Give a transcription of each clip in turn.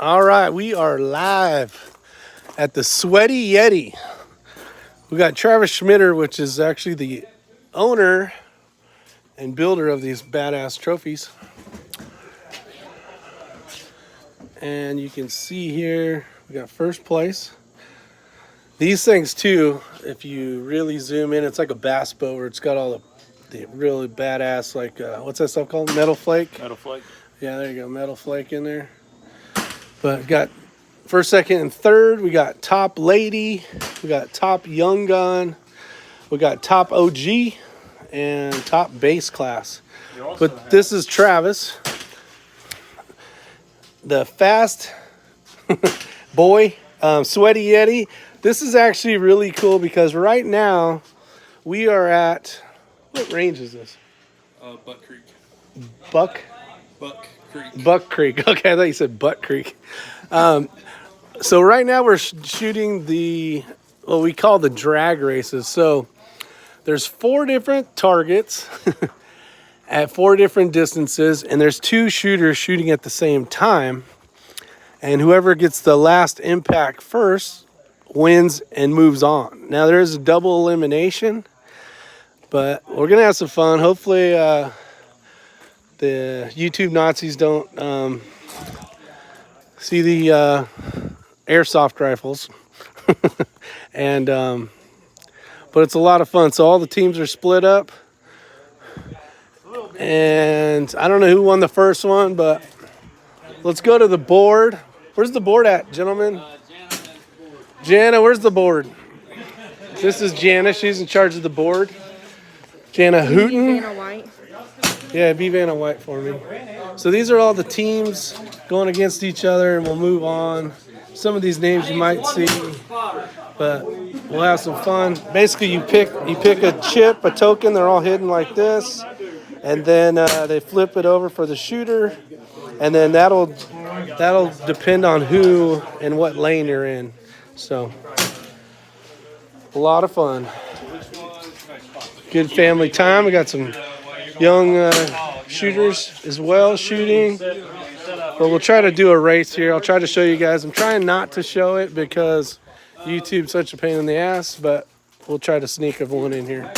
All right, we are live at the Sweaty Yeti. We got Travis Schmitter, which is actually the owner and builder of these badass trophies. And you can see here, we got first place. These things too, if you really zoom in, it's like a bass boat where it's got all the really badass, like, what's that stuff called? Metal flake? Metal flake. Yeah, there you go, metal flake in there. But got first, second, and third. We got top lady. We got top young gun. We got top OG and top base class. But this is Travis, the fast boy, Sweaty Yeti. This is actually really cool because right now we are at, what range is this? Buck Creek. Buck Creek. Buck Creek. Okay, I thought you said Butt Creek. So right now we're shooting what we call the drag races. So there's 4 different targets at 4 different distances, and there's 2 shooters shooting at the same time. And whoever gets the last impact first wins and moves on. Now there is a double elimination, but we're gonna have some fun. Hopefully the YouTube Nazis don't see the airsoft rifles. And but it's a lot of fun. So all the teams are split up, and I don't know who won the first one, but let's go to the board. Where's the board at, gentlemen? Jana, where's the board? This is Jana. She's in charge of the board. Jana Hooten. Yeah, be Vanna White for me. So these are all the teams going against each other, and we'll move on. Some of these names you might see, but we'll have some fun. Basically, you pick a chip, a token. They're all hidden like this, and then they flip it over for the shooter, and then that'll depend on who and what lane you're in. So a lot of fun. Good family time. We got some young shooters as well shooting. But we'll try to do a race here. I'll try to show you guys. I'm trying not to show it because YouTube's such a pain in the ass, but we'll try to sneak one in here.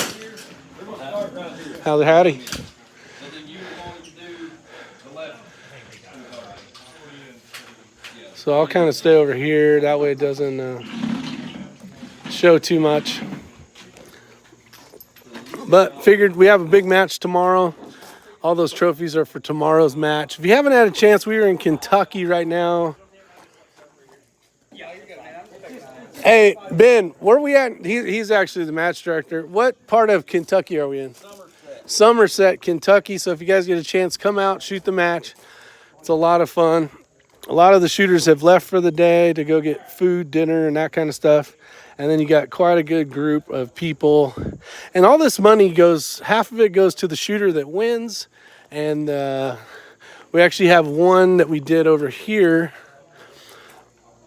Howdy. So I'll kind of stay over here. That way it doesn't show too much. But figured we have a big match tomorrow. All those trophies are for tomorrow's match. If you haven't had a chance, we are in Kentucky right now. Hey, Ben, where are we at? He's actually the match director. What part of Kentucky are we in? Somerset, Kentucky. So if you guys get a chance, come out, shoot the match. It's a lot of fun. A lot of the shooters have left for the day to go get food, dinner, and that kind of stuff. And then you got quite a good group of people. And all this money half of it goes to the shooter that wins. And we actually have one that we did over here.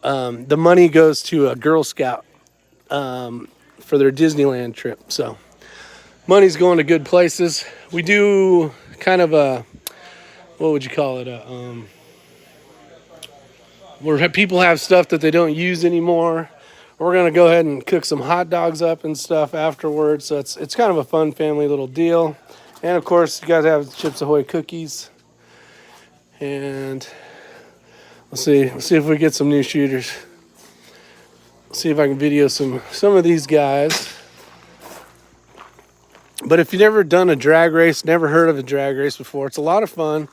The money goes to a Girl Scout for their Disneyland trip. So money's going to good places. We do kind of what would you call it? Where people have stuff that they don't use anymore. We're going to go ahead and cook some hot dogs up and stuff afterwards. So it's kind of a fun family little deal. And, of course, you guys have Chips Ahoy cookies. And let's see if we get some new shooters. See if I can video some of these guys. But if you've never done a drag race, never heard of a drag race before, it's a lot of fun.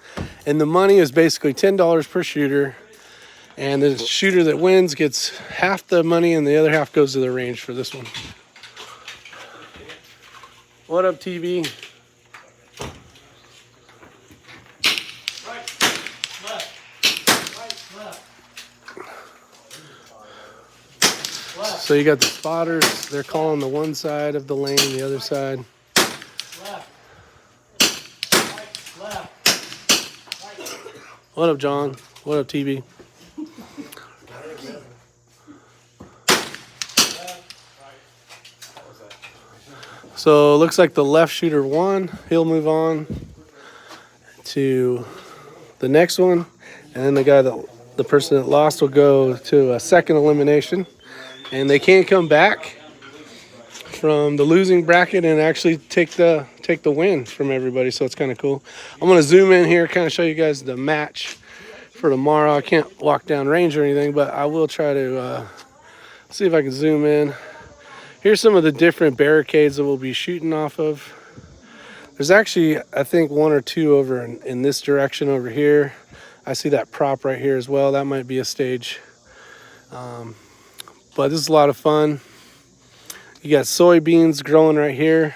And the money is basically $10 per shooter. And the shooter that wins gets half the money and the other half goes to the range for this one. What up, TV? So you got the spotters. They're calling the one side of the lane, the other side. What up, John? What up, TV? So it looks like the left shooter won. He'll move on to the next one. and then the person that lost will go to a second elimination, and they can't come back from the losing bracket and actually take the win from everybody. So it's kind of cool. I'm gonna zoom in here, kind of show you guys the match for tomorrow. I can't walk down range or anything, but I will try to see if I can zoom in. Here's some of the different barricades that we'll be shooting off of. There's actually, I think, one or two over in this direction over here. I see that prop right here as well. That might be a stage. But this is a lot of fun. You got soybeans growing right here.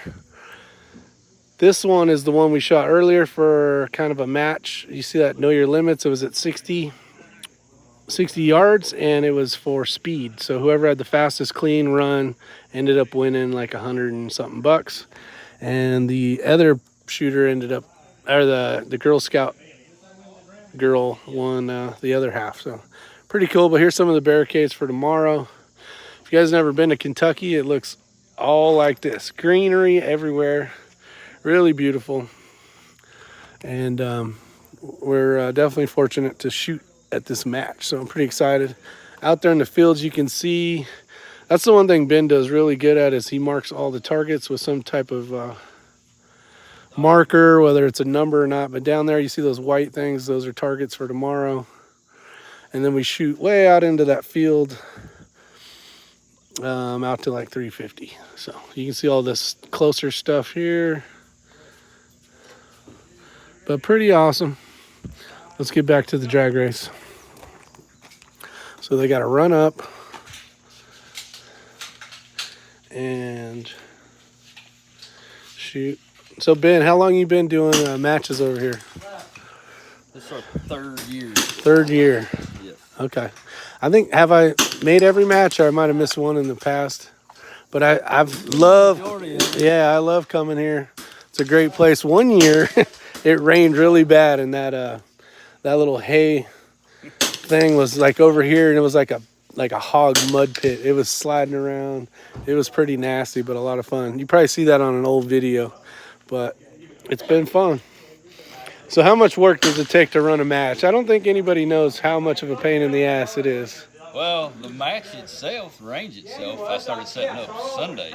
This one is the one we shot earlier for kind of a match. You see that Know Your Limits? It was at 60 yards, and it was for speed. So whoever had the fastest clean run ended up winning like 100 and something bucks. And the other shooter ended up, or the Girl Scout girl won the other half. So pretty cool. But here's some of the barricades for tomorrow. If you guys have never been to Kentucky, it looks all like this. Greenery everywhere. Really beautiful. And we're definitely fortunate to shoot at this match. So I'm pretty excited. Out there in the fields, you can see, that's the one thing Ben does really good at, is he marks all the targets with some type of marker, whether it's a number or not. But down there, you see those white things. Those are targets for tomorrow. And then we shoot way out into that field, out to like 350. So you can see all this closer stuff here. But pretty awesome. Let's get back to the drag race. So they got to run up and shoot. So Ben, how long you been doing matches over here? This is our 3rd year. 3rd year. Yes. Okay. I think, have I made every match, or I might have missed one in the past? But I've loved, I love coming here. It's a great place. One year, it rained really bad, and that little hay thing was like over here, and it was like a hog mud pit. It was sliding around. It was pretty nasty, but a lot of fun. You probably see that on an old video, but it's been fun. So how much work does it take to run a match? I don't think anybody knows how much of a pain in the ass it is. Well, the match itself, the range itself, I started setting up Sunday.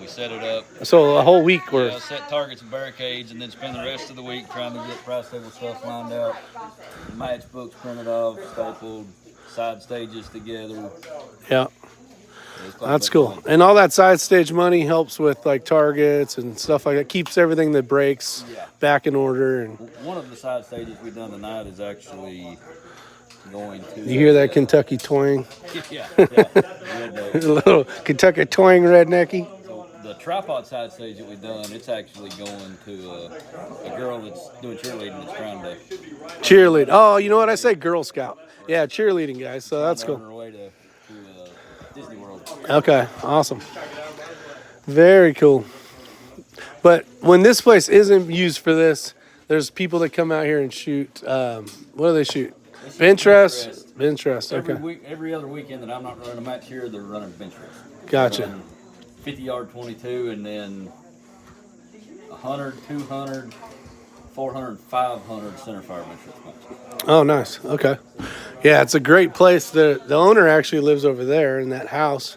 We set it up. So a whole week worth. Set targets and barricades, and then spend the rest of the week trying to get price table stuff lined out, match books printed off, stapled, side stages together. Yeah. That's cool. And all that side stage money helps with like targets and stuff like that. Keeps everything that breaks back in order. And one of the side stages we've done tonight is actually going to. You hear that Kentucky twang? Yeah. A little Kentucky twang rednecky. So the tripod side stage that we've done, it's actually going to a girl that's doing cheerleading that's trying to. Cheerlead. Oh, you know what I say? Girl Scout. Yeah, cheerleading guys. So that's cool. On her way to Disney World. Okay, awesome. Very cool. But when this place isn't used for this, there's people that come out here and shoot. What do they shoot? Bench rest. Bench rest. Okay. Every other weekend that I'm not running a match here, they're running bench rest. Gotcha. 50-yard 22, and then 100, 200, 400, 500 center fire bench rest matches. Oh, nice. Okay. Yeah, it's a great place. The owner actually lives over there in that house,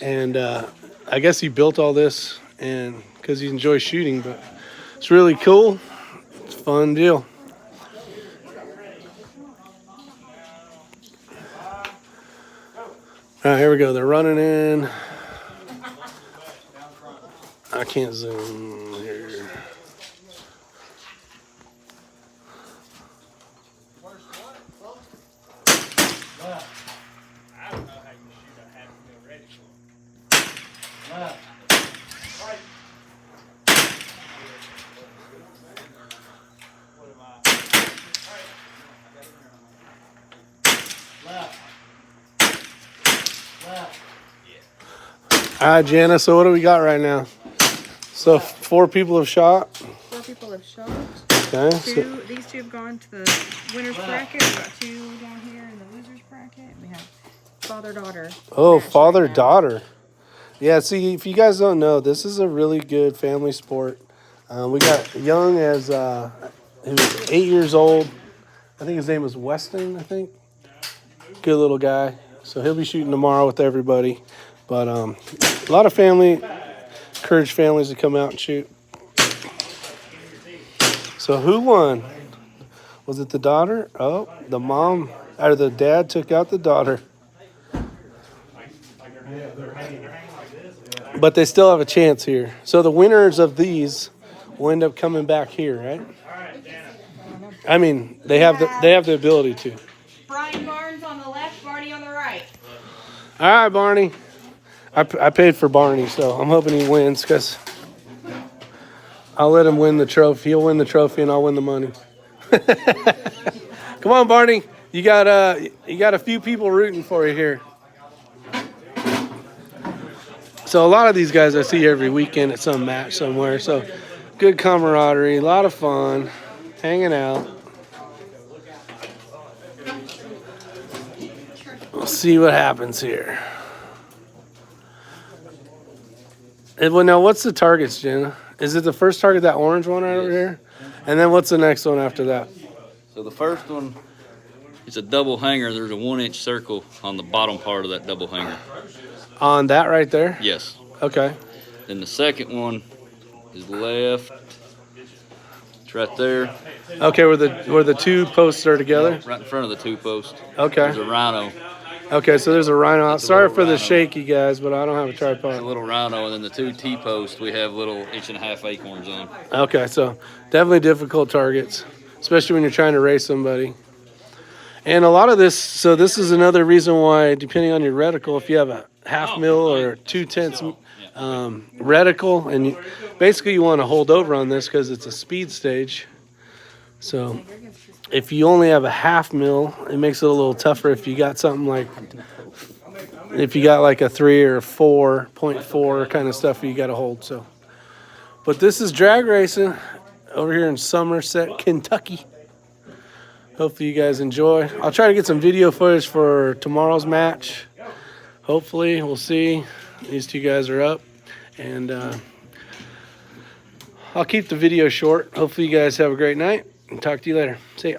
and I guess he built all this and because he enjoys shooting. But it's really cool. It's a fun deal. All right, here we go. They're running in. I can't zoom here. All right, Jana, so what do we got right now? So 4 people have shot. 4 people have shot. Okay. These two have gone to the winner's bracket. We've got 2 down here in the loser's bracket. We have father-daughter. Oh, father-daughter. Yeah, see, if you guys don't know, this is a really good family sport. We got Young as who's 8 years old, I think his name is Weston, I think. Good little guy. So he'll be shooting tomorrow with everybody. But a lot of family, encourage families to come out and shoot. So who won? Was it the daughter? Oh, the mom or the dad took out the daughter. But they still have a chance here. So the winners of these will end up coming back here, right? I mean, they have the ability to. Brian Barnes on the left, Barney on the right. All right, Barney. I paid for Barney, so I'm hoping he wins because I'll let him win the trophy. He'll win the trophy, and I'll win the money. Come on, Barney. You got a few people rooting for you here. So a lot of these guys I see every weekend at some match somewhere. So good camaraderie, a lot of fun, hanging out. We'll see what happens here. Well, now what's the targets, Jenna? Is it the first target, that orange one right over here? And then what's the next one after that? So the first one, it's a double hanger. There's a 1-inch circle on the bottom part of that double hanger. On that right there? Yes. Okay. Then the second one is left. It's right there. Okay, where the two posts are together? Right in front of the two posts. Okay. There's a rhino. Okay, so there's a rhino. That's a Sorry little for the rhino. shaky, guys, but I don't have a A tripod. little rhino, and then the two T-posts we have little 1.5-inch acorns on. Okay, so definitely difficult targets, especially when you're trying to race somebody. And a lot of this, so this is another reason why, depending on your reticle, if you have a half mil or 2/10 reticle, and basically you want to hold over on this because it's a speed stage. So if you only have a half mil, it makes it a little tougher if you got something like, if you got like a 3 or a 4.4 kind of stuff you got to hold. So, but this is drag racing over here in Somerset, Kentucky. Hopefully you guys enjoy. I'll try to get some video footage for tomorrow's match. Hopefully, we'll see. These two guys are up. And I'll keep the video short. Hopefully you guys have a great night. And talk to you later. See ya.